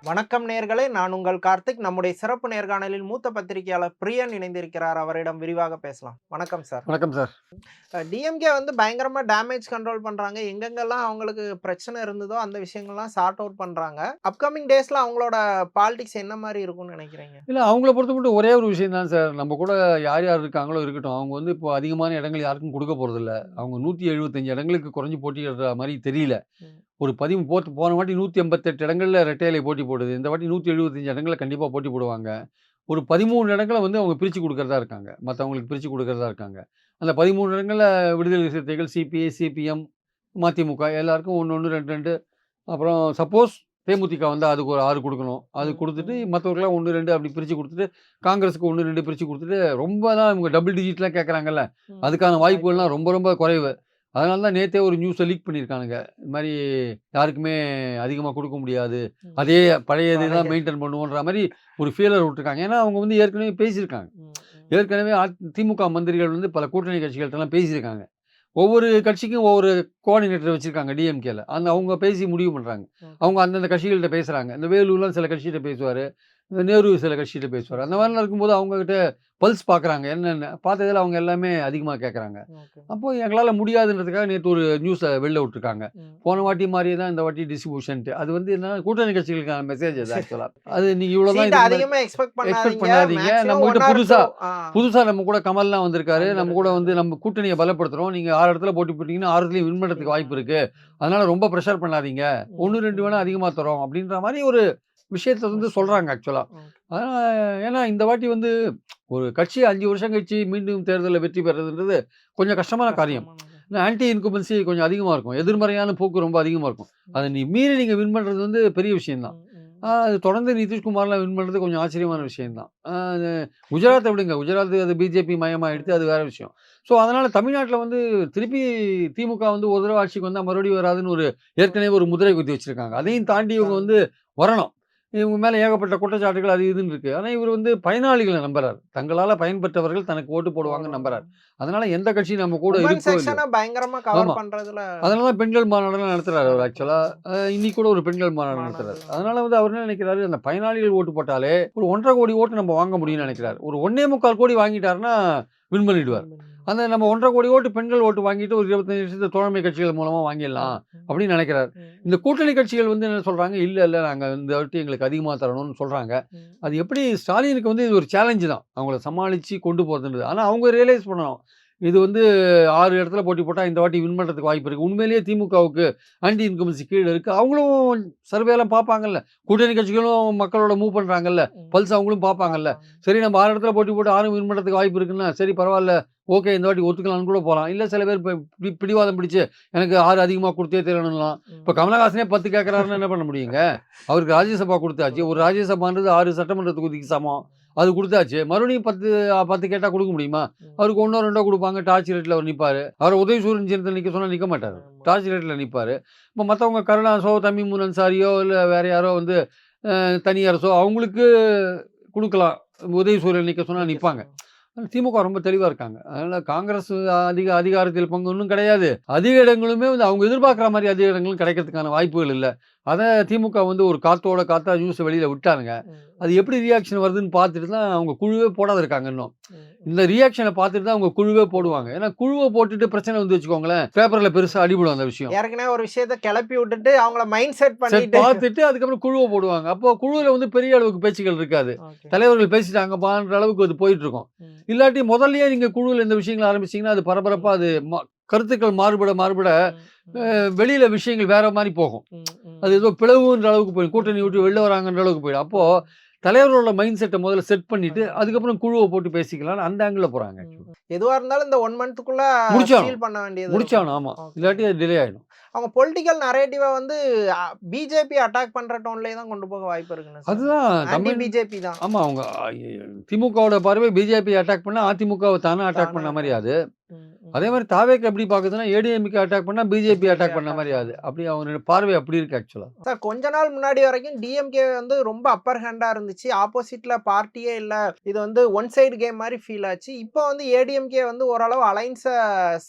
வணக்கம் நேயர்களே, நான் உங்கள் கார்த்திக். நம்முடைய சிறப்பு நேர்காணலில் மூத்த பத்திரிகையாளர் பிரியன் இணைந்திருக்கிறார். அவரிடம் விரிவாக பேசலாம். வணக்கம் சார். வணக்கம் சார். டிஎம்கே வந்து பயங்கரமா டேமேஜ் கண்ட்ரோல் பண்றாங்க. எங்கெங்கெல்லாம் அவங்களுக்கு பிரச்சனை இருந்ததோ அந்த விஷயங்கள்லாம் சார்ட் அவுட் பண்றாங்க. அப்கமிங் டேஸ்ல அவங்களோட பாலிடிக்ஸ் என்ன மாரி இருக்கும்னு நினைக்கிறீங்க? இல்ல அவங்கள பொறுத்தமட்டும் ஒரே ஒரு விஷயம் தான் சார். நம்ம கூட யார் யார் இருக்காங்களோ இருக்கட்டும். அவங்க வந்து இப்போ அதிகமான இடங்கள் யாருக்கும் குடுக்க போறதில்ல. அவங்க 175 இடங்களுக்கு குறைஞ்சு போட்டியிடுற மாரி தெரியல. ம். ஒரு போன வாட்டி 188 இடங்கள்ல இரட்டை இலை போட்டி போடுது. இந்த வாட்டி 175 இடங்கள்ல கண்டிப்பா போட்டி போடுவாங்க. ஒரு 13 இடங்கள வந்து அவங்க பிரிச்சு குடுக்கிறதா இருக்காங்க. மத்தவங்களுக்கு பிரிச்சு குடுக்கிறதா இருக்காங்க. அந்த 13 இடங்கள்ல விடுதலை சிறுத்தைகள், சிபிஐ, சிபிஎம், மதிமுக எல்லாருக்கும் 1, 1, 2, 2 அப்புறம் சப்போஸ் தேமுதிக வந்தா அதுக்கு ஒரு 6 குடுக்கணும். அது ம். குடுத்துட்டு ம். மத்தவருக்கெல்லாம் 1, 2 அப்படி பிரிச்சு குடுத்துட்டு, காங்கிரஸ்க்கு 1, 2 பிரிச்சு குடுத்துட்டு, ரொம்பலாம் இவங்க டபுள் டிஜிட்லாம் கேட்கறாங்கல்ல, ம். அதுக்கான வாய்ப்பு. வாய்ப்புகள்லாம் ரொம்ப ரொம்ப குறைவு. அதனால தான் நேத்தே ஒரு நியூஸ லீக் பண்ணியிருக்கானுங்க. இது மாரி யாருக்குமே அதிகமா குடுக்க முடியாது. ம். அதே பழைய இது தான் பழைய. மெயின்டெயின் பண்ணுவோன்ற மாரி ஒரு ஃபீலர் விட்டுருக்காங்க. ஏன்னா, அவங்க வந்து ஏற்கனவே பேசியிருக்காங்க. ம். ம். ஏற்கனவே திமுக மந்திரிகள் வந்து பல கூட்டணி கட்சிகள்ட்டலாம் பேசியிருக்காங்க. ஒவ்வொரு கட்சிக்கும் ஒவ்வொரு கோஆர்டினேட்டர் வச்சிருக்காங்க டிஎம்கேல. அவங்க பேசி முடிவு பண்றாங்க. ஓகே. அவங்க அந்தந்த கட்சிகள்ட்ட பேசுறாங்க. இந்த வேலுலாம் சில கட்சிகிட்ட பேசுவாரு. இந்த நேரு சில கட்சிகிட்ட பேசுவாரு. அந்த மாரிலாம் இருக்கும்போது அவங்ககிட்ட பல்ஸ் பார்க்குறாங்க என்னன்னு. பார்த்ததுல அவங்க எல்லாமே அதிகமா கேட்கறாங்க. ஓகே. அப்போ எங்களால முடியாதுன்றதுக்காக நேத்து ஒரு நியூஸ வெளில விட்டுருக்காங்க. ம். போன ம். வாட்டி மாரியே தான் இந்த வாட்டி டிஸ்ட்ரிபியூஷன்ட்டு. அது வந்து என்னன்னா கூட்டணி கட்சிகளுக்கான மெசேஜ் அது ஆக்சுவலா. அது நீங்க இவ்வளோ தான் சீட் இதுக்கு மேல அதிகமா எக்ஸ்பெக்ட் எக்ஸ்பெக்ட் பண்ணாதீங்க. பண்ணாதீங்க. மேக்ஸிமம் நம்மகிட்ட 1 ஆர் 2. ஆ. புதுசா நம்ம கூட கமல்லாம் வந்திருக்காரு. நம்ம கூட வந்து வந்திருக்காரு. நம்ம கூட்டணிய பலப்படுத்துறோம். நீங்க 6 இடத்துல போட்டி போட்டீங்கன்னா 6 இடத்துலயும் வின் பண்றதுக்கு வாய்ப்பு இருக்கு. அதனால ரொம்ப பிரஷர் பண்ணாதீங்க. ம். 1, 2 வேணா ம். அதிகமா தர்றோம். அப்படின்ற மாரி ஒரு விஷயத்த வந்து சொல்றாங்க ஆக்சுவலா. ஓகே. அதனால ஏன்னா இந்த வாட்டி வந்து ஒரு கட்சி 5 வருஷம் கழிச்சு மீண்டும் தேர்தல்ல வெற்றி பெறதுன்றது கொஞ்சம் கஷ்டமான காரியம். கஷ்டமானது. ஏன்னா ஆன்டி இன்கும்பன்சி கொஞ்சம் அதிகமா இருக்கும். எதிர்மறையான போக்கு ரொம்ப அதிகமா இருக்கும். அத மீறி நீங்க வின் பண்றது வந்து பெரிய விஷயம் தான். ம். ம். அது தொடர்ந்து நிதிஷ்குமார்லாம் வின் பண்றது கொஞ்சம் ஆச்சரியமான விஷயம் தான். அது குஜராத்த விடுங்க. குஜராத் அது பிஜேபி மயமாயிடுச்சு. அது வேற விஷயம். ஸோ அதனால தமிழ்நாட்டுல வந்து திருப்பி திமுக வந்து ஒரு தடவ ஆட்சிக்கு வந்தா மறுபடியும் வராதுன்னு ஒரு ஏற்கனவே ஒரு முத்திரை குத்தி வச்சிருக்காங்க. அதையும் தாண்டி இவங்க வந்து வரணும். இவங்க மேல ஏகப்பட்ட குற்றச்சாட்டுகள் அது இதுன்னு இருக்கு. ஆனா இவரு வந்து பயனாளிகள நம்புறாரு. தங்களால பயன்பெற்றவர்கள் தனக்கு ஓட்டு போடுவாங்கன்னு போடுவாங்க. நம்புறாரு. அதனால எந்த கட்சி நம்ம கூட உமன் இருக்கோ இல்லையோ செக்ஷன பயங்கரமா கவர் ஆமா. பண்றதுல அதனால தான் பெண்கள் மாநாடுலாம் நடத்துறாரு அவரு ஆக்சுவலா. நடத்துறாங்க. இன்னைக்கு கூட ஒரு பெண்கள் மாநாடு நடத்துறாரு. மாணவர்கள். அதனால வந்து அவர் என்ன நினைக்கிறாரு, அந்த பயனாளிகள் ஓட்டு போட்டாலே ஒரு 1 1/2 கோடி ஓட்டு நம்ம வாங்க முடியும்னு நினைக்கிறாரு. ஒரு 1 1/4 கோடி வாங்கிட்டாருன்னா வின் பண்ணிடுவார். அந்த நம்ம 1 1/2 கோடி ஓட்டு பெண்கள் ஓட்டு வாங்கிட்டு ஒரு 25% தோழமை கட்சிகள் மூலமா வாங்கிடலாம் ம். ம். அப்படின்னு நினைக்கிறாரு. ம். இந்த கூட்டணி கட்சிகள் வந்து என்ன சொல்றாங்க, இல்ல இல்ல நாங்க இந்த வாட்டி எங்களுக்கு அதிகமா தரணும்னு சொல்றாங்க. ம். அது எப்படி ஸ்டாலினுக்கு வந்து இது ஒரு சேலஞ்ச் தான். அவங்கள சமாளிச்சு கொண்டு போறதுன்றது. ஆனா அவங்க ரியலைஸ் பண்ணணும். இது வந்து 6 இடத்துல போட்டி போட்டா இந்த வாட்டி வின் பண்றதுக்கு வாய்ப்பு இருக்கு. உண்மையிலேயே திமுகவுக்கு ஆன்டி இன்கம்பன்சி கீழ இருக்கு. அவங்களும் சர்வேலாம் பார்ப்பாங்கல்ல. கூட்டணி கட்சிகளும் மக்களோட மூவ் பண்றாங்கல்ல. ம். பல்ஸ் அவங்களும் பார்ப்பாங்கல்ல. பாப்பாங்க. சரி நம்ம 6 இடத்துல போட்டி போட்டு 6ம் வின் பண்றதுக்கு வாய்ப்பு இருக்குன்னா, சரி பரவால்ல. ஓகே இந்த வாட்டி ஒத்துக்கலாம்னு கூட போலாம். இல்ல சில பேர் பிடிவாதம் பிடிச்சு எனக்கு 6 அதிகமா குடுத்தே தீரணும்லாம். இப்ப ம். கமலஹாசனே 10 கேட்கறாருன்னா என்ன பண்ண முடியுங்க? அவருக்கு ராஜ்யசபா குடுத்தாச்சு. ஒரு ராஜ்யசபான்றது 6 சட்டமன்ற தொகுதிக்கு சமம். அது குடுத்தாச்சு. மறுபடியும் 10 கேட்டா குடுக்க முடியுமா? ம். அவருக்கு 1ஓ 2ஓ குடுப்பாங்க. டார்ச் ரேட்ல அவர் நிப்பாரு. அவர உதயசூரியன் சின்னத்துல நிக்க சொன்னா நிக்க மாட்டாரு. ஆமா. டார்ச் ரேட்ல நிப்பாரு. இப்ப மத்தவங்க கருணாஸோ, தமீமுன் அன்சாரியோ இல்ல வேற யாரோ வந்து தனி அரசோ அவங்களுக்கு குடுக்கலாம். உதயசூரியன் நிக்க சொன்னா நிக்க நிப்பாங்க. சொல்லுங்க. திமுக ரொம்ப தெளிவா இருக்காங்க. அதனால காங்கிரஸ் அதிகாரத்தில் பங்கு ஒண்ணும் கிடையாது. அதிக இடங்களுமே வந்து அவங்க எதிர்பார்க்கிற மாரி அதிக இடங்களும் கிடைக்கிறதுக்கான வாய்ப்புகள் இல்ல. அத திமுக வந்து ஒரு காத்தோட காத்தா நியூஸ வெளியில விட்டானுங்க. ம். அது ம். எப்படி ரியாக்ஷன் வருதுன்னு பார்த்துட்டு தான் அவங்க குழுவே போடாத இருக்காங்க இன்னும். ம். இந்த ம். ரியாக்ஷன பார்த்துட்டு தான் அவங்க குழுவே போடுவாங்க. போடுவாங்க. ஏன்னா குழுவ போட்டுட்டு பிரச்சனை வந்து வச்சுக்கோங்களேன், பேப்பர்ல பெருசா அடிபடும் அந்த விஷயம். ஏற்கனவே ஒரு விஷயத்த கிளப்பி விட்டுட்டு அவங்கள மைண்ட் செட் சரி பண்ணிட்டு. பார்த்துட்டு அதுக்கப்புறம் குழுவ போடுவாங்க. அப்போ குழுவுல வந்து பெரிய அளவுக்கு பேச்சுக்கள் இருக்காது. ஓகே. தலைவர்கள் பேசிட்டாங்கப்பான்ற அளவுக்கு அது போயிட்டு இருக்கும். ம். இல்லாட்டி முதல்லயே நீங்க குழுவுல இந்த விஷயங்கள ஆரம்பிச்சீங்கன்னா, அது பரபரப்பா அது கருத்துக்கள் மாறுபட ம். ம். வெளியில விஷயங்கள் வேற மாரி போகும். ம். அது ம். ஏதோ பிளவுன்ற அளவுக்கு போயிடும். ம். கூட்டணி விட்டு வெளில வராங்கன்ற அளவுக்கு போயிடும். அப்போ ம். தலைவர்களோட மைண்ட் செட்ட முதல்ல செட் பண்ணிட்டு, பண்ணிட்டு. அதுக்கப்புறம் குழுவ போட்டு பேசிக்கலாம்ன்னு அந்த ஆங்கிள்ல போறாங்க ம். ஆக்சுவலா. எதுவா இருந்தாலும் இந்த 1 மந்த்துக்குள்ள முடிச்சாகணும். சீல் பண்ண வேண்டியது இருக்கும். முடிச்சாகணும். ஆமா. ஓகே. இல்லாட்டி அது டிலே ஆயிடும். அவங்க பொலிட்டிக்கல் நரேட்டிவ வந்து பிஜேபி அட்டாக் பண்ற டோன்லயே தான் கொண்டு போக வாய்ப்பு இருக்குன்னு சார். அதுதான் ஆன்டி பிஜேபி தான். ஆமா. அவங்க திமுகவோட பார்வை பிஜேபி அட்டாக் பண்ணா, அதிமுகவ தானா அட்டாக் தானா பண்ண மாரி அட்டாக். அது. ம். அதே மாதிரி தாவேக்கு எப்படி பார்க்குதுன்னா ஏடிஎம்கே அட்டாக் பண்ணா பிஜேபி அட்டாக் பண்ண மாதிரி ஆகுது. அப்படி அவங்க பார்வை அப்படி இருக்கு ஆக்சுவலா. சார் கொஞ்ச நாள் முன்னாடி வரைக்கும் டிஎம்கே வந்து ரொம்ப அப்பர் ஹேண்டா இருந்துச்சு. ஆப்போசிட்ல பார்ட்டியே இல்ல. இது வந்து ஒன் சைடு கேம் மாரி ஃபீல் ஆச்சு. இப்போ வந்து ஏடிஎம்கே வந்து ஓரளவு அலைன்ஸ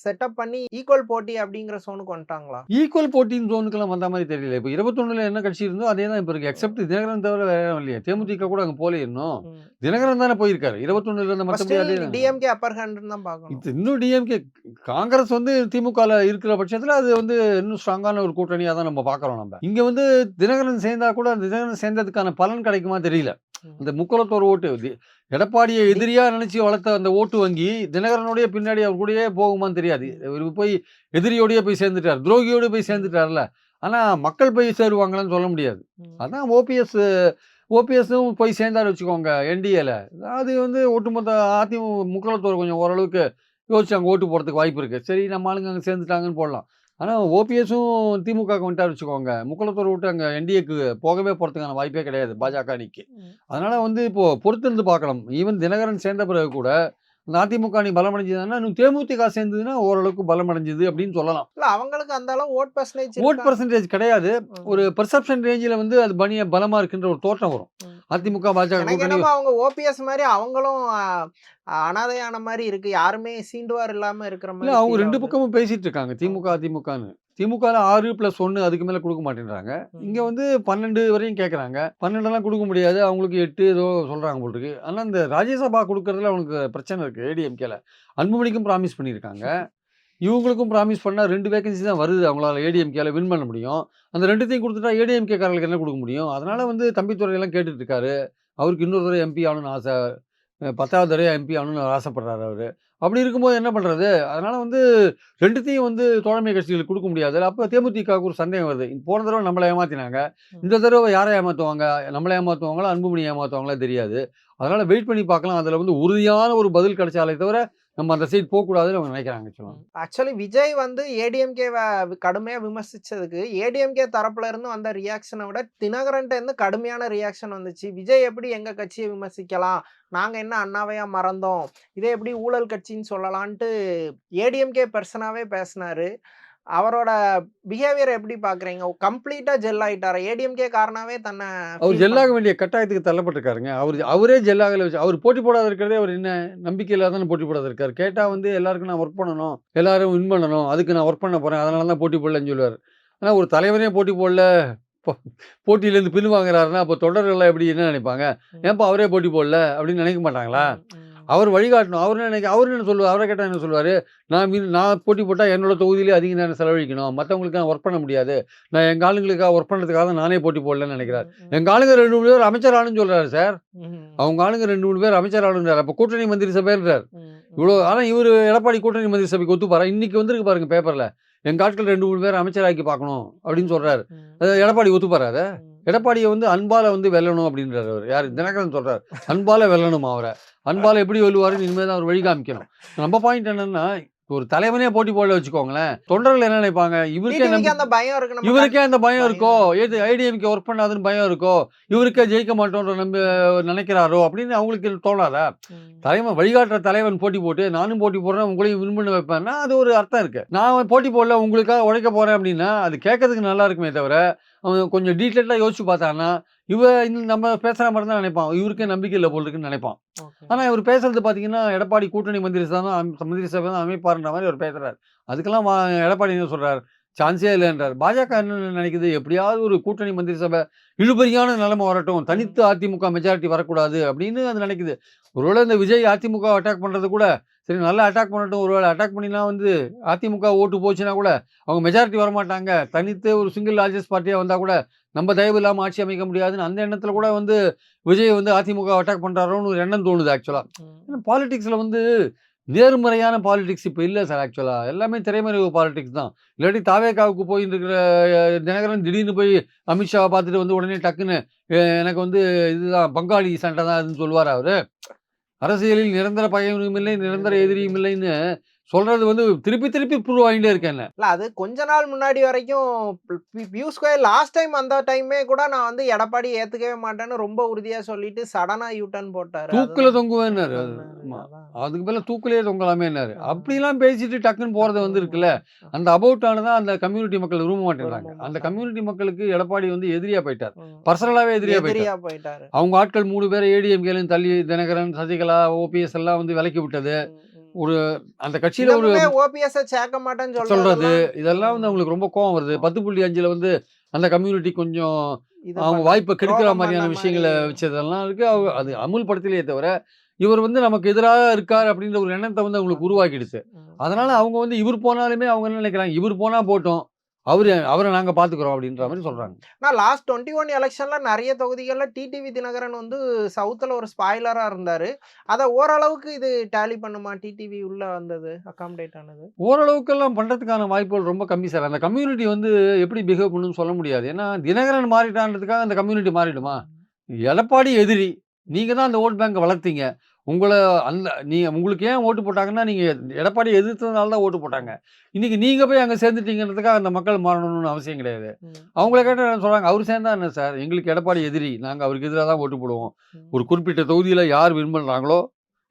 செட்டப் பண்ணி ஈக்குவல் போட்டி அப்படிங்கிற சோனுக்கு வந்துட்டாங்களா? ஈக்குவல் போட்டியின் ஜோனுக்குலாம் வந்த மாதிரி தெரியல. இப்போ 21ல என்ன கட்சி இருந்தோ அதே தான் இப்போ இருக்கு. எக்ஸெப்ட் தினகரன் தவிர வேற யாரும் இல்லையே. தேமுதிக கூட அங்க போலயே இன்னும். ம். தினகரன் தானே போயிருக்காரு. 21ல இருந்த மத்தபடி அதே ஸ்டில் தான். டிஎம்கே அப்பர் ஹேண்ட்னு தான் பார்க்கணும். இது இன்னும் டிஎம்கே காங்கிரஸ் வந்து திமுகல இருக்கிற பட்சத்துல அது வந்து இன்னும் ஸ்ட்ராங்கான ஒரு கூட்டணியா தான் நம்ம பார்க்குறோம் நம்ம. இங்க வந்து தினகரன் சேர்ந்தா கூட அந்த தினகரன் சேர்ந்ததுக்கான பலன் கிடைக்குமா தெரியல. ம். அந்த முக்குளத்தோர் ஓட்டு எடப்பாடியை எதிரியா நினைச்சு வளர்த்த அந்த ஓட்டு வங்கி தினகரனுடைய பின்னாடி அவர் கூடயே போகுமான்னு தெரியாது. இவரு போய் எதிரியோடயே போய் சேர்ந்துட்டார். துரோகியோட போய் சேர்ந்துட்டார்ல. ஆனா மக்கள் போய் சேருவாங்களான்னு சொல்ல முடியாது. ம். அதான் ஓபிஎஸும் போய் சேர்ந்தாரு வச்சுக்கோங்க என்டிஏல. அது வந்து ஒட்டுமொத்த முக்குளத்தோர் கொஞ்சம் ஓரளவுக்கு யோசிச்சு அங்க ஓட்டு போடுறதுக்கு வாய்ப்பு இருக்கு. சரி நம்ம ஆளுங்க அங்க சேர்ந்துட்டாங்கன்னு போடலாம். ஆனா ஓபிஎஸும் திமுகவுக்கு வந்துட்டாரு வச்சுக்கோங்க. முக்குளத்தோர் விட்டு அங்க என்டிஏக்கு போகவே போறதுக்கான வாய்ப்பே கிடையாது பாஜக அணிக்கு. ம். அதனால வந்து இப்போ பொறுத்திருந்து பார்க்கலாம். ஈவன் தினகரன் சேர்ந்த பிறகு கூட இந்த அதிமுக அணி பலமடைஞ்சதுன்னா, இன்னும் தேமுதிக சேர்ந்ததுன்னா ஓரளவுக்கு பலமடைஞ்சது அப்படின்னு சொல்லலாம். இல்ல அவங்களுக்கு அந்த அளவு ஓட் பெர்சன்டேஜ் ஓட் இருக்கா? பெர்சன்டேஜ் கிடையாது. ம். ஒரு பெர்செப்ஷன் ரேஞ்சில வந்து அது பலமா இருக்குன்ற ஒரு தோற்றம் வரும். ம். அதிமுக, பாஜக எனக்கு கூட்டணி என்னமோ அவங்க ஓபிஎஸ் மாரி அவங்களும் அனாதையான மாரி இருக்கு. யாருமே சீண்டுவார் இல்லாம இருக்கிற இல்ல மாரி அவங்க ஃபீல் 2 ஆகுது. பக்கமும் பேசிட்டு இருக்காங்க. திமுக, அதிமுகன்னு. திமுகல 6+1 அதுக்கு மேல குடுக்க மாட்டேன்றாங்க. இங்க ம். வந்து 12 வரையும் கேட்கறாங்க. 12லாம் குடுக்க முடியாது. அவங்களுக்கு 8 ஏதோ சொல்றாங்க போல இருக்கு. ஆனா இந்த ராஜ்யசபா குடுக்கறதுல அவனுக்கு பிரச்சனை இருக்கு ஏடிஎம்கேல. அன்புமணிக்கும் ப்ராமிஸ் பண்ணியிருக்காங்க. இவங்களுக்கும் ப்ராமிஸ் பண்ணா 2 வேகன்சி தான் வருது. அவங்களால ஏடிஎம்கேல வின் பண்ண முடியும். அந்த 2த்தையும் குடுத்துட்டா ஏடிஎம்கே காரர்களுக்கு என்ன குடுக்க முடியும்? அதனால வந்து தம்பிதுரை எல்லாம் கேட்டுட்டு இருக்காரு. அவருக்கு இன்னொரு தடவை எம்பி ஆகணும்னு ஆசை. 10வது தடவையா எம்பி ஆகணும்னு ஆசைப்படுறாரு அவரு. அப்படி இருக்கும்போது என்ன பண்றது? அதனால வந்து 2த்தையும் வந்து தோழமை கட்சிகளுக்கு குடுக்க முடியாது. அப்ப தேமுதிகவுக்கு ஒரு சந்தேகம் வருது. போன தடவ நம்மள ஏமாத்தினாங்க. ம். இந்த தடவ யார ஏமாத்துவாங்க? நம்மள ஏமாத்துவாங்களா? அன்புமணி ஏமாத்துவாங்களா? தெரியாது. அதனால வெயிட் பண்ணி பார்க்கலாம். அதுல வந்து உறுதியான ஒரு பதில் கிடைச்சாலே தவிர, நம்ம அந்த சைட் போக்கூடாதுன்னு அவங்க நினைக்கிறாங்க ஆக்சுவலா. ஆக்சுவலி விஜய் வந்து ஏடிஎம்கேவ கடுமையா விமர்சிச்சதுக்கு ஏடிஎம்கே தரப்புல இருந்து வந்த ரியாக்ஷனை விட தினகரன்ட்ட இருந்து கடுமையான ரியாக்ஷன் வந்துச்சு. விஜய் எப்படி எங்க கட்சியை விமர்சிக்கலாம்? நாங்க என்ன அண்ணாவையா மறந்தோம்? இதை எப்படி ஊழல் கட்சின்னு சொல்லலான்ட்டு ஏடிஎம்கே பெர்சனாவே பேசினாரு. அவரோட பிஹேவியர் எப்படி பார்க்குறீங்க? கம்ப்ளீட்டா ஜெல் ஆயிட்டாரா? ஏடிஎம்கே காரனாவே தன்னை அவர் ஃபீல் ஜெல்லாக வேண்டிய கட்டாயத்துக்கு தள்ளப்பட்டிருக்காருங்க. அவரே ஜெல்லாகல வச்சு அவர் போட்டி போடாத இருக்கிறதே அவர் என்ன நம்பிக்கை இல்லாத போட்டி போடாத இருக்காரு. கேட்டா வந்து எல்லாருக்கும் நான் ஒர்க் பண்ணணும். எல்லாரும் வின் பண்ணணும். அதுக்கு நான் ஒர்க் பண்ண போறேன். அதனால தான் போட்டி போடலன்னு சொல்லுவாரு. ஆனா ஒரு தலைவரே போட்டி போடல. போ போட்டியிலேருந்து பின் வாங்குறாருன்னா, அப்போ தொண்டர்கள்லாம் எப்படி என்ன நினைப்பாங்க? ம். ஏன்பா அவரே போட்டி போடல அப்படின்னு நினைக்க மாட்டாங்களா? ம். அவர் வழிகாட்டணும். அவரு என்ன சொல்லுவாரு? அவர கேட்டா என்ன சொல்லுவாரு? நான் போட்டி போட்டா என்னோட தொகுதியிலே அதிக நேரம் செலவழிக்கணும். மத்தவங்களுக்கு நான் ஒர்க் பண்ண முடியாது. நான் எங்க ஆளுங்களுக்காக ஒர்க் பண்றதுக்காக தான் நானே போட்டி போடலன்னு நினைக்கிறாரு. எங்க ஆளுங்க 2, 3 பேர் அமைச்சர் ஆகணும்னு சொல்றாரு சார். ம். அவங்க ஆளுங்க 2, 3 பேர் அமைச்சர் ஆகணுன்றாரு. அப்ப கூட்டணி மந்திரி சபைன்றார். ம். இவ்வளோ ஆனா இவரு எடப்பாடி கூட்டணி மந்திரி சபைக்கு ஒத்துப்பாரா? இன்னைக்கு வந்திருக்கு பாருங்க பேப்பர்ல. எங்க ஆட்கள் 2, 3 பேர் அமைச்சராக்கி பார்க்கணும் அப்படின்னு சொல்றாரு. அது எடப்பாடி ஒத்துப்பாரா அத? எடப்பாடிய வந்து அன்பால வந்து வெல்லணும் அப்படின்றாரு அவரு. யாரு? தினகரன் சொல்றாரு. அன்பால வெல்லணுமா அவர. அன்பால எப்படி வெல்லுவாருன்னு இனிமே தான் அவர் வழி காமிக்கணும். நம்ம பாயிண்ட் என்னன்னா, ஒரு தலைவனே போட்டி போடல வச்சுக்கோங்களேன். தொண்டர்கள் என்ன நினைப்பாங்க? டிடிவிக்கு அந்த பயம் இருக்கு. நம்ம இவருக்கே அந்த பயம் இருக்கோ? பயம். ஏது ஐடிஎம்கே ஒர்க் பண்ணாதுன்னு பயம் இருக்கோ? இவருக்கே ஜெயிக்க மாட்டோம்ன்ற நினைக்கிறாரோ அப்படின்னு அவங்களுக்கு தோணாதா? வழிகாட்டுற தலைவன் போட்டி போட்டு நானும் போட்டி போடுறேன் உங்களையும் வின் பண்ண வைப்பேன்னா அது ஒரு அர்த்தம் இருக்கு. நான் போட்டி போடல உங்களுக்காக உழைக்க போறேன் அப்படின்னா அது கேட்கறதுக்கு நல்லா இருக்குமே தவிர அவன் கொஞ்சம் டீட்டெயிலாக யோசிச்சு பார்த்தான்னா நம்ம பேசுற மாதிரி தான் நினைப்பான். இவருக்கே நம்பிக்கை இல்லை போல் இருக்குன்னு நினைப்பான். ஓகே. ஆனா இவர் பேசுறது பாத்தீங்கன்னா எடப்பாடி கூட்டணி மந்திரி சபை தான் அமைப்பாருன்ற மாதிரி அவர் பேசுறாரு. அதுக்கெல்லாம் எடப்பாடி என்ன சொல்றாரு? சான்ஸே இல்லைன்றார். பாஜக என்ன நினைக்குது? எப்படியாவது ஒரு கூட்டணி மந்திரி சபை இழுபறியான நிலைமை வரட்டும். தனித்து அதிமுக மெஜாரிட்டி வரக்கூடாது அப்படின்னு அது நினைக்குது. ஒருவேளை இந்த விஜய் அதிமுக அட்டாக் பண்றது கூட சரி நல்லா அட்டாக் பண்ணட்டும். ஒருவேளை அட்டாக் பண்ணினா வந்து அதிமுக ஓட்டு போச்சுன்னா கூட அவங்க மெஜாரிட்டி வரமாட்டாங்க. தனித்து ஒரு சிங்கிள் லார்ஜஸ்ட் பார்ட்டியா வந்தா கூட நம்ம தயவு இல்லாம ஆட்சி அமைக்க முடியாதுன்னு அந்த எண்ணத்துல கூட வந்து விஜய் வந்து அதிமுக அட்டாக் பண்றாரோன்னு ஒரு எண்ணம் தோணுது ஆக்சுவலா. ஏன்னா பாலிடிக்ஸ்ல வந்து நேர்மறையான பாலிடிக்ஸ் இப்ப இல்ல சார் ஆக்சுவலா. எல்லாமே திரைமறைவு பாலிடிக்ஸ் தான். இல்லாட்டி தாவேகாவுக்கு போயிட்டு இருக்கிற தினகரன் திடீர்னு போய் அமித்ஷாவை பார்த்துட்டு வந்து உடனே டக்குன்னு எனக்கு வந்து இதுதான் பங்காளி சண்டை தான் இதுன்னு சொல்லுவார் அவரு. அரசியலில் நிரந்தர பகைவனும் இல்லை, நிரந்தர எதிரியும் இல்லைன்னு சொல்றது வந்து திருப்பி திருப்பி ப்ரூவ் ஆகிட்டே இருக்கேன். இல்ல அது கொஞ்ச நாள் முன்னாடி வரைக்கும் பியூஷ் கோயல் லாஸ்ட் டைம் அந்த டைமே கூட நான் வந்து எடப்பாடி ஏத்துக்கவே மாட்டேன்னு ரொம்ப உறுதியா சொல்லிட்டு சடனா யூ டர்ன் போட்டாரு. தூக்குல அதுதான் தொங்குவேன்னாரு. அது சொன்னாரு. ஆமா. அதான். அதுக்கு பதிலா தூக்குலயே தொங்கலாமேன்னாரு. ஆ. அப்படிலாம் பேசிட்டு டக்குன்னு போறது வந்து இருக்குல்ல. அந்த அபவுட் ஆனத அந்த கம்யூனிட்டி மக்கள் விரும்ப விரும்ப மாட்டேங்கிறாங்க. அந்த மாட்டாங்க. கம்யூனிட்டி மக்களுக்கு எடப்பாடி வந்து எதிரியா போயிட்டார். ம். பர்சனலாவே எதிரியா போயிட்டார். எதிரியா போயிட்டாரு. அவங்க ஆட்கள் 3 பேர ஏடிஎம்கேலருந்து தள்ளி தினகரன், சசிகலா, ஓபிஎஸ் எல்லாம் வந்து விலக்கி விட்டது. ம், ம். ஒரு அந்த கட்சியில ஒரு இன்னமுமே ஓபிஎஸ் சேர்க்க மாட்டேன்னு சொல்றது, சொல்றதெல்லாம் இதெல்லாம் வந்து ம். அவங்களுக்கு ரொம்ப கோவம் வருது. 10.5ல வந்து அந்த கம்யூனிட்டி கொஞ்சம் இது அவங்க பண்ண வாய்ப்ப கெடுக்கிற துரோகம் பண்ண மாரியான மாரி. விஷயங்கள வச்சதெல்லாம் இருக்கு. அது ம். அமுல்படுத்தலையே தவிர, இவர் வந்து நமக்கு எதிரா இருக்கார் அப்படின்ற ஒரு எண்ணத்த வந்து அவங்களுக்கு உருவாக்கிடுச்சு. ம். அதனால அவங்க வந்து இவர் போனாலுமே அவங்க என்ன நினைக்கிறாங்க, இவர் போனா போட்டும். அவர நாங்க பார்த்துக்கிறோம் அப்படின்ற மாரி சொல்றாங்க. நான் லாஸ்ட் 21 எலக்ஷன்ல நெறைய தொகுதிகள்ல டிடிவி தினகரன் வந்து சவுத்ல ஒரு ஸ்பாய்லரா இருந்தாரு. அத ஓரளவுக்கு இது டேலி பண்ணுமா? டிடிவி உள்ள வந்தது, அக்காமடேட் ஆனது. ஓரளவுக்கெல்லாம் பண்றதுக்கான வாய்ப்புகள் ரொம்ப கம்மி சார். அந்த கம்யூனிட்டி வந்து எப்படி பிஹேவ் பண்ணும்னு சொல்ல முடியாது. ஏன்னா, தினகரன் மாறிட்டான்றதுக்காக அந்த கம்யூனிட்டி மாறிடுமா? எடப்பாடி எதிரி. நீங்க தான் அந்த வோட் பேங்க வளர்த்தீங்க. உங்கள உங்களுக்கு ஏன் ஓட்டு போட்டாங்கன்னா, நீங்க எடப்பாடிய எதிர்த்ததுனால தான் ஓட்டு போட்டாங்க. இன்னைக்கு நீங்க போய் அங்க சேர்ந்துட்டீங்கன்றதுக்காக அந்த மக்கள் மாறணும்னு அவசியம் கிடையாது. ம். அவங்கள கேட்டா என்ன சொல்றாங்க, "அவரு சேர்ந்தா என்ன சார்? எங்களுக்கு எடப்பாடி எதிரி. நாங்க அவருக்கு எதிரா தான் ஓட்டு போடுவோம். ம். ஒரு குறிப்பிட்ட தொகுதியில யார் வின் பண்றாங்களோ,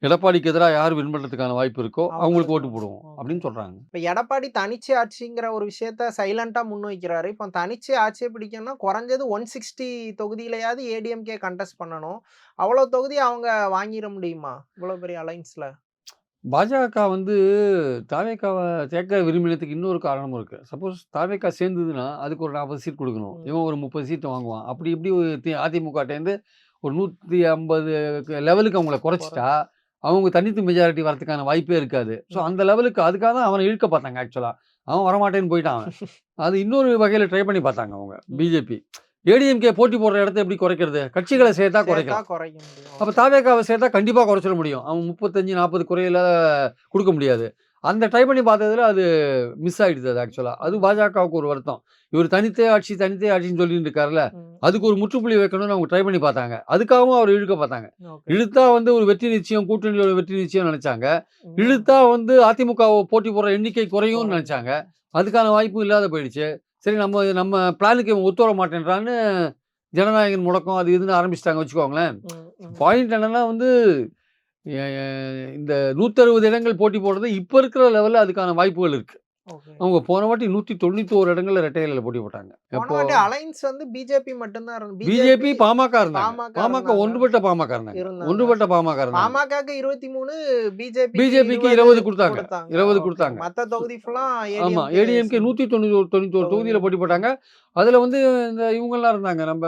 எடப்பாடிக்கு எதிரா யார் வின் பண்றதுக்கான வாய்ப்பு இருக்கோ, அவங்களுக்கு ஓட்டு போடுவோம்." ஓகே. அப்படின்னு சொல்றாங்க. இப்ப எடப்பாடி தனிச்சு ஆட்சிங்கிற ஒரு விஷயத்த சைலன்ட்டா முன்வைக்கிறாரு. இப்ப தனிச்சு ஆட்சிய பிடிக்கணும்னா குறைஞ்சது 160 தொகுதியிலயாவது ஏடிஎம்கே கன்டெஸ்ட் பண்ணணும். அவ்வளோ தொகுதி அவங்க வாங்கிற முடியுமா? இவ்வளோ பெரிய அலைன்ஸ்ல? பாஜக வந்து தாவேக்காவ சேர்க்க விரும்பினதுக்கு இன்னொரு காரணமும் இருக்கு. சப்போஸ் தாவேக்கா சேர்ந்ததுன்னா, அதுக்கு ஒரு 40 சீட் குடுக்கணும். ம். இவன் ஒரு 30 சீட் வாங்குவான். அப்படி இப்படி அதிமுகட்டேருந்து ஒரு 150 லெவலுக்கு அவங்கள குறைச்சுட்டா, அவங்க தனித்து மெஜாரிட்டி வரதுக்கான வாய்ப்பே இருக்காது. ஸோ ம். அந்த லெவலுக்கு அதுக்காக தான் அவன இழுக்க பார்த்தாங்க ஆக்சுவலா. அவன் வரமாட்டேன்னு போயிட்டான் அவன். அது இன்னொரு வகையில ட்ரை பண்ணி பார்த்தாங்க அவங்க ம். பிஜேபி. ஏடிஎம்கே போட்டி போடுற இடத்த எப்படி குறைக்கிறது? கட்சிகள சேர்த்தா சேர்த்தா குறைக்கலாம். குறைக்க முடியும். அப்ப ஓகே. தாவேக்காவ சேர்த்தா கண்டிப்பா குறைச்சிட முடியும். அவன் 35, 40 குறையில குடுக்க முடியாது. அந்த ட்ரை பண்ணி பார்த்ததுல அது மிஸ் ஆயிடுது அது ஆக்சுவலா. அது பாஜகவுக்கு ஒரு வருத்தம். இவரு தனித்தே ஆட்சி, தனித்தே ஆட்சின்னு சொல்லிட்டு இருக்காருல்ல. ம். அதுக்கு ஒரு முற்றுப்புள்ளி வைக்கணும்னு அவங்க ட்ரை பண்ணி பார்த்தாங்க. அதுக்காகவும் அவர இழுக்க பார்த்தாங்க. ஓகே. இழுத்தா வந்து ஒரு வெற்றி நிச்சயம், கூட்டணியோட வெற்றி நிச்சயம் நெனச்சாங்க. ம். இழுத்தா வந்து அதிமுகவ போட்டி போடுற எண்ணிக்கை குறையும்னு குறையும். நெனச்சாங்க. அதுக்கான வாய்ப்பும் இல்லாத போயிடுச்சு. சரி நம்ம நம்ம பிளானுக்கு இவன் ஒத்து வர மாட்டேன்றான்னு ஜனநாயகன் முழக்கம் அது இதுன்னு ஆரம்பிச்சுட்டாங்க வச்சுக்கோங்களேன். ம். ம். பாயிண்ட் என்னன்னா வந்து எ எ இந்த 160 இடங்கள் போட்டி போடுறது இப்ப இருக்கிற லெவல்ல அதுக்கான வாய்ப்புகள் இருக்கு. ஓகே. அவங்க போன வாட்டி 191 இடங்கள்ல இரட்டை இலையில போட்டி போட்டாங்க. போன எப்போ வாட்டி அலைன்ஸ் வந்து பிஜேபி மட்டும் தான் பிஜேபி, பாமக இருந்தாங்க. பாமக பாமக இருந்தாங்க. ஒன்றுபட்ட பாமக இருந்தாங்க. இருந்தாங்க. ஒன்றுபட்ட பாமக இருந்தாங்க. பாமகக்கு 23, பிஜேபிக்கு பிஜேபிக்கு 20 20 குடுத்தாங்க. குடுத்தாங்க. 20 ஓகே. குடுத்தாங்க. மத்த தொகுதி ஃபுல்லா ஆமா. ஏடிஎம்கே 191 தொகுதியில போட்டி போட்டாங்க. அதுல வந்து இந்த இவங்கலாம் இருந்தாங்க. நம்ம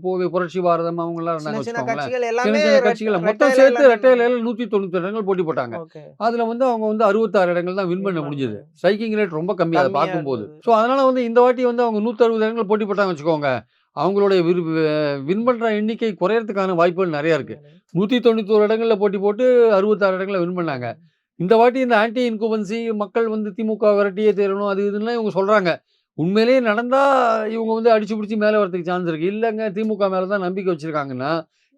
பூவே புரட்சி பாரதம் அவங்கலாம் சின்ன இருந்தாங்க சின்ன வச்சுக்கோங்களேன். கட்சிகள் சின்ன எல்லாமே சின்ன கட்சிகள் ரெட்டை மொத்தம் இலையில சேர்த்து இரட்டை நின்னு. இலையில 192 இடங்கள் போட்டி போட்டாங்க. ஓகே. அதுல வந்து அவங்க வந்து 66 இடங்கள் தான் வின் பண்ண வின் முடிஞ்சது. பண்ணது. ஸ்ட்ரைக்கிங் ரேட் ரொம்ப கம்மி அத கம்மியா பார்க்கும்போது. இருந்தது. ஸோ அதனால வந்து இந்த வாட்டி வந்து அவங்க 160 இடங்கள் போட்டி போட்டாங்கன்னு வச்சுக்கோங்க. அவங்களுடைய வின் பண்ற எண்ணிக்கை குறையறதுக்கான வாய்ப்புகள் நெறைய இருக்கு. 191 இடங்கள்ல போட்டி போட்டு 66 இடங்கள்ல வின் பண்ணாங்க. இந்த வாட்டி இந்த ஆன்டி இன்குபன்சி மக்கள் வந்து திமுக விரட்டியே தீரணும் அது இதுன்னுலாம் இவங்க சொல்றாங்க. உண்மையிலேயே நடந்தா இவங்க வந்து அடிச்சு புடிச்சு மேல வரதுக்கு சான்ஸ் இருக்கு. இல்லங்க திமுக மேல தான் நம்பிக்கை வச்சிருக்காங்கன்னா,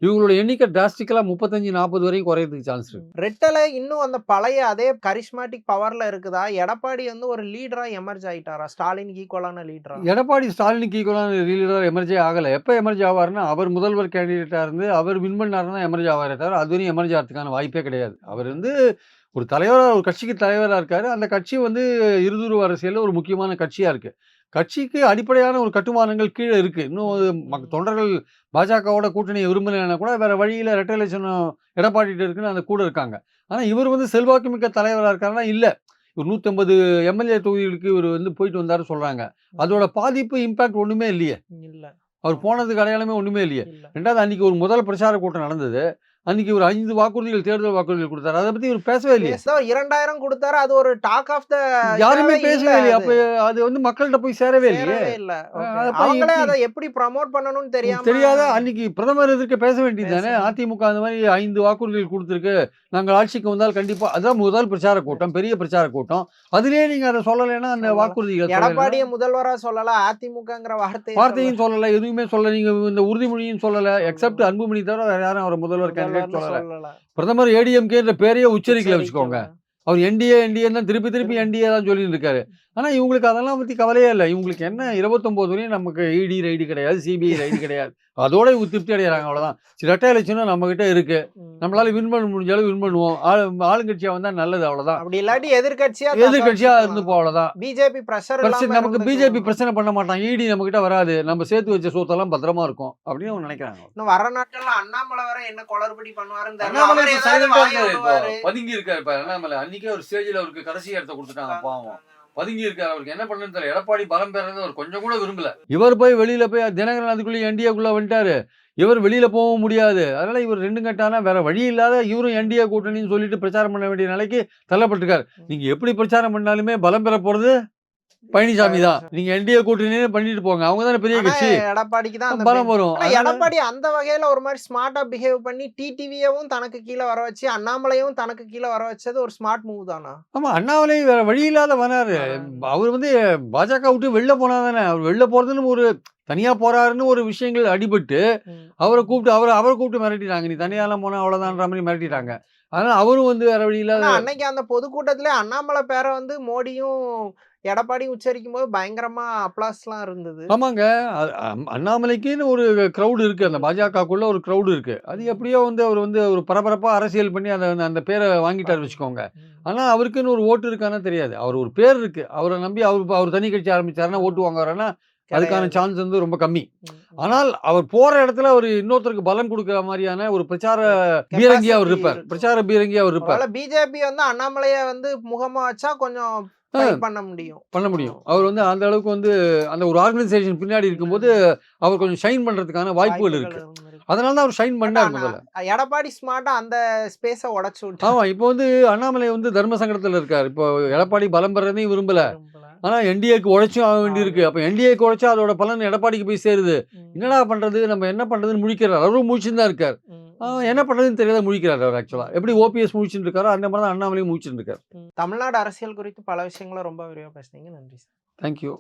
இவங்களோட எண்ணிக்கை டிராஸ்டிக்கலா 35, 40 வரையும் குறையறதுக்கு சான்ஸ் இருக்கு. ரெட்டலை இன்னும் அந்த பழைய அதே கரிஸ்மாட்டிக் பவர்ல இருக்குதா? எடப்பாடி வந்து ஒரு லீடரா எமர்ஜ் ஆயிட்டாரா? ஸ்டாலினுக்கு ஈக்குவலான லீடரா? எடப்பாடி ஸ்டாலினுக்கு ஈக்குவலான லீடரா எமர்ஜே ஆகல. எப்ப எமர்ஜ் ஆவாருன்னா, அவர் முதல்வர் கேண்டிடேட்டா இருந்து அவர் வின் பண்ணாருன்னா எமர்ஜ் ஆவாரே தவிர, அதுவரையும் எமர்ஜ் ஆறதுக்கான வாய்ப்பே கிடையாது. அவர் வந்து ஒரு தலைவரா ஒரு கட்சிக்கு தலைவரா இருக்காரு. அந்த கட்சி வந்து இருதுருவ அரசியல்ல ஒரு முக்கியமான கட்சியா இருக்கு. கட்சிக்கு அடிப்படையான ஒரு கட்டுமானங்கள் கீழ இருக்கு. இன்னும் அது தொண்டர்கள் பாஜகவோட கூட்டணிய விரும்பலைன்னா கூட வேற வழியில இரட்டை இலை சின்னம் எடப்பாடிட்ட இருக்குன்னு அந்த கூட இருக்காங்க. ஆனா இவர் வந்து செல்வாக்கு மிக்க தலைவரா இருக்காருன்னா இல்ல. ஒரு 150 எம்எல்ஏ தொகுதிகளுக்கு இவரு வந்து போயிட்டு வந்தாருன்னு சொல்றாங்க. அதோட பாதிப்பு, இம்பாக்ட் ஒண்ணுமே இல்லையே! இல்ல. அவர் போனதுக்கு அடையாளமே ஒண்ணுமே இல்லையே! இல்ல. 2வது அன்னைக்கு ஒரு முதல் பிரச்சார கூட்டம் நடந்தது. அன்னைக்கு ஒரு 5 வாக்குறுதிகள், தேர்தல் வாக்குறுதிகள் குடுத்தாரு. அத பத்தி இவரு பேசவே இல்லையே! ஏதோ 2000 குடுத்தாரு. அது ஒரு டாக் ஆஃப் த யாருமே இதாவே இல்ல பேசவே இல்லையே! அது. அப்ப அது வந்து மக்கள்ட்ட போய் சேரவே இல்லையே! சேரவே இல்ல. ஓகே. அத போய் அவங்களே எப்படி அத எப்படி ப்ரமோட் பண்ணணும்னு தெரியாம தெரியாத அன்னைக்கு பிரதமர் எதிர்க்க பேச வேண்டியது தானே! பேசணும். அதிமுக அந்த மாரி 5 வாக்குறுதிகள் குடுத்திருக்கு. நாங்கள் ஆட்சிக்கு வந்தால் கண்டிப்பா அதான் முதல் பிரச்சார கூட்டம். பெரிய பிரச்சார கூட்டம். அதிலேயே நீங்க அத சொல்லலைன்னா, அந்த சொல்லல. வாக்குறுதிகள் சொல்லலைன்னா எடப்பாடிய முதல்வரா சொல்லல. அதிமுகங்கிற வார்த்தைய வார்த்தையும் சொல்லல. எதுவுமே சொல்லல. நீங்க இந்த உறுதிமொழியும் சொல்லல. எக்செப்ட் அன்புமணி தவிர வேற யாரும் அவர முதல்வர் கேண்டிடேட் முதல்வர்னு சொல்லல. சொல்லல. பிரதமர் ஏடிஎம்கேன்ற பேரையே உச்சரிக்கல உச்சரிக்கல. வச்சுக்கோங்க. அவர் என்டிஏ தான் திருப்பி என்டிஏ தான் சொல்லிட்டு இருக்காரு. ஆனா இவங்களுக்கு அதெல்லாம் பத்தி கவலையே இல்ல. இவங்களுக்கு என்ன 29 வரையும் நமக்கு இடி ரைடு கிடையாது, சிபிஐ ரைடு கிடையாது. அதோட இவங்க திருப்தி அடையறாங்க அவ்வளவுதான். ரெட்டை எலெக்ஷனும் நம்ம கிட்ட இருக்கு. நம்மளால வின் பண்ண முடிஞ்ச அளவு வின் பண்ணுவோம். ஆளுங்கட்சியா வந்தா நல்லது அவ்வளவுதான். அப்படி இல்லாட்டி எதிர்க்கட்சியா இருந்துப்போம் அவ்வளவுதான். பிஜேபி பிரஷர் நமக்கு பிஜேபி பிரச்சனை பண்ண மாட்டான். இடி நம்ம கிட்ட வராது. நம்ம சேர்த்து வச்ச சொத்தெல்லாம் பத்திரமா இருக்கும் அப்படின்னு அவங்க நினைக்கிறாங்க. இன்னும் வர நாட்கள்ல அண்ணாமலை வர என்ன குளறுபடி பண்ணுவாருன்னு அண்ணாமலை தெரியல. silent ஆ இருக்காரு இப்போ. பதுங்கி இருக்காரு இப்ப அண்ணாமலை. அன்னைக்கே ஒரு ஸ்டேஜ்ல அவருக்கு கடைசி இடத்தை கொடுத்துட்டாங்க பாவம். பதுங்கி இருக்காரு. அவருக்கு என்ன பண்ணுன்னு தெரியல. எடப்பாடி பலம் பெறது அவர் கொஞ்சம் கூட விரும்பல. இவர் போய் வெளியில போய் தினகரன் அதுக்குள்ள என்டிஏக்குள்ள வந்துட்டாரு. இவர் வெளியில போகவும் முடியாது. அதனால இவர் 2 கட்டானா வேற வழி இல்லாத இவரும் என்டிஏ கூட்டணின்னு சொல்லிட்டு பிரச்சாரம் பண்ண வேண்டிய நிலைக்கு தள்ளப்பட்டிருக்காரு. நீங்க எப்படி பிரச்சாரம் பண்ணாலுமே பலம் பெற போறது பழனிசாமி தான். நீங்க என்டிஏ கூட்டணியே பண்ணிட்டு போங்க. அவங்க தானே பெரிய கட்சி. எடப்பாடிக்கு தான் பலம் வரும். எடப்பாடி அந்த வகையில ஒரு மாதிரி ஸ்மார்ட்டா பிஹேவ் பண்ணி டிடிவியவும் தனக்கு கீழ வர வச்சு அண்ணாமலையும் தனக்கு கீழ வர வச்சது ஒரு ஸ்மார்ட் மூவ் தானா? ஆமா, அண்ணாமலை வேற வழி இல்லாத வராரு. அவர் வந்து பாஜக விட்டு வெளில போனாதானே. அவர் வெளில போறதுன்னு ஒரு தனியா போறாருன்னு ஒரு விஷயங்கள் அடிபட்டு அவரை கூப்பிட்டு மிரட்டிட்டாங்க. நீ தனியாலாம் போனா அவ்வளவுதான்ற மாதிரி மிரட்டிட்டாங்க. அதனால அவரும் வந்து வேற வழி இல்லாத அன்னைக்கு அந்த பொதுக்கூட்டத்திலே அண்ணாமலை பேரை வந்து மோடியும் எடப்பாடியும் உச்சரிக்கும் போது பயங்கரமா அப்ளாஸ்லாம் இருந்தது. ஆமாங்க. அண்ணாமலைக்குன்னு ஒரு கிரௌடு இருக்கு. அந்த பாஜகக்குள்ள ஒரு கிரௌடு இருக்கு. அது எப்படியோ வந்து அவர் வந்து ஒரு பரபரப்பா அரசியல் பண்ணி அந்த பேரை வாங்கிட்டாரு வச்சுக்கோங்க. ஆனா அவருக்குன்னு ஒரு ஓட்டு இருக்கானே தெரியாது. அவர் ஒரு பேர் இருக்கு. அவரை நம்பி அவர் தனி கட்சி ஆரம்பிச்சாருன்னா ஓட்டு வாங்குறாருன்னா அதுக்கான சான்ஸ் வந்து ரொம்ப கம்மி. ஆனால் அவர் போற இடத்துல அவர் இன்னொருத்தருக்கு பலம் கொடுக்கிற மாதிரியான ஒரு பிரச்சார பீரங்கியா அவர் இருப்பார். பிஜேபி வந்து அண்ணாமலைய வந்து முகமா வச்சா கொஞ்சம் பண்ண முடியும். அவர் வந்து அந்த அளவுக்கு வந்து அந்த ஒரு ஆர்கனைசேஷன் பின்னாடி இருக்கும்போது அவர் கொஞ்சம் ஷைன் பண்றதுக்கான வாய்ப்புகள் இருக்கு. அதனால தான் அவர் ஷைன் பண்ணார் முதல்ல. எடப்பாடி ஸ்மார்ட்டா அந்த ஸ்பேஸ உடைச்சு விட்டாரு. ஆமா, இப்போ வந்து அண்ணாமலை வந்து தர்ம சங்கடத்துல இருக்காரு. இப்போ எடப்பாடி பலம் பெறதையும் விரும்பல. ஆனா என்டிஏக்கு உழைச்சும் ஆக வேண்டியிருக்கு. அப்ப என்டிஏக்கு உழைச்சா அதோட பலன் எடப்பாடிக்கு போய் சேருது. என்னடா பண்றது, நம்ம என்ன பண்றதுன்னு முழிக்கிறார். அவரும் முழிச்சுன்னு தான் இருக்கார். என்ன பண்றதுன்னு தெரியாத முழிக்கிறார் அவர். ஆக்சுவலா எப்படி ஓபிஎஸ் முழிச்சுட்டு இருக்காரோ அந்த மாதிரி தான் அண்ணாமலையும் முழிச்சுட்டு இருக்காரு. தமிழ்நாடு அரசியல் குறித்து பல விஷயங்களும் ரொம்ப விரிவா பேசுனீங்க. நன்றி. தேங்க்யூ.